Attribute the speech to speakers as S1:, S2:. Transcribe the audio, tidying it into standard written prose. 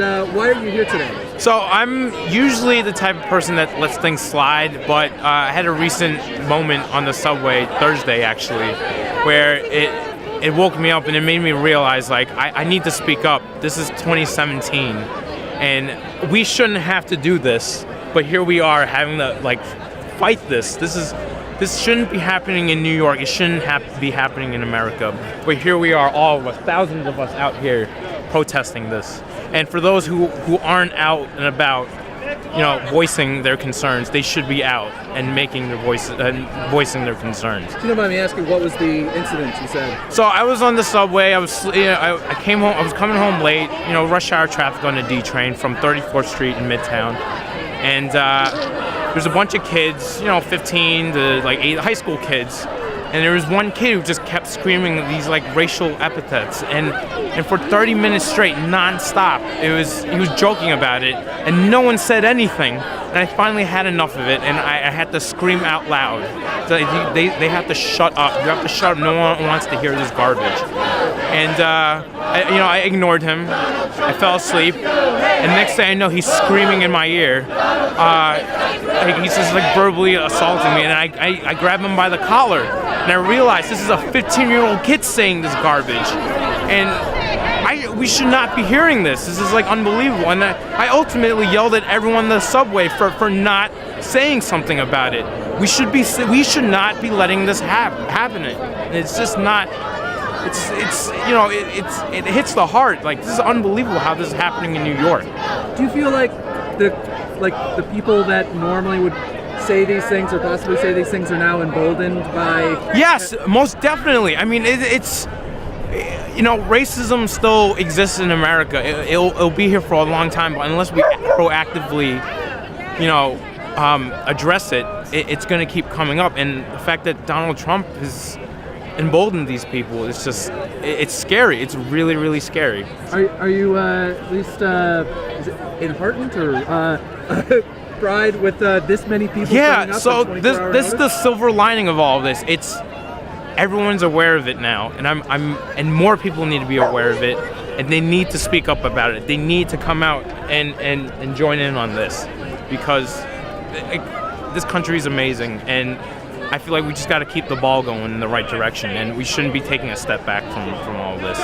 S1: Why are you here today?
S2: So I'm usually the type of person that lets things slide, but I had a recent moment on the subway, Thursday actually, where it woke me up and it made me realize I need to speak up. This is 2017 and we shouldn't have to do this, but here we are having to fight this. This shouldn't be happening in New York. It shouldn't be happening in America. But here we are, all of us, thousands of us out here protesting this. And for those who aren't out and about, voicing their concerns, they should be out and making their voicing their concerns.
S1: If you don't mind me asking, what was the incident you said?
S2: So I was on the subway. I came home. I was coming home late. Rush hour traffic on the D train from 34th Street in Midtown, and there's a bunch of kids, 15 to 8 high school kids. And there was one kid who just kept screaming these racial epithets, and for 30 minutes straight, non-stop, he was joking about it, and no one said anything. And I finally had enough of it, and I had to scream out loud. So they have to shut up. You have to shut up. No one wants to hear this garbage. And I ignored him. I fell asleep, and next thing I know, he's screaming in my ear. He's just verbally assaulting me, and I grab him by the collar. And I realized this is a 15-year-old kid saying this garbage, and we should not be hearing this. This is unbelievable. And I ultimately yelled at everyone in the subway for not saying something about it. We should not be letting this happen. It's just not. It hits the heart. This is unbelievable how this is happening in New York.
S1: Do you feel like the people that normally would say these things or possibly say these things are now emboldened by?
S2: Yes, most definitely. I mean, it's racism still exists in America. It'll be here for a long time, but unless we proactively, address it, it's going to keep coming up. And the fact that Donald Trump has emboldened these people, it's scary. It's really, really scary.
S1: Are you at least is it enheartened or pride with this many people?
S2: Yeah. So this is the silver lining of all of this. It's everyone's aware of it now, and more people need to be aware of it, and they need to speak up about it. They need to come out and join in on this, because this country is amazing, and I feel like we just got to keep the ball going in the right direction, and we shouldn't be taking a step back from all of this.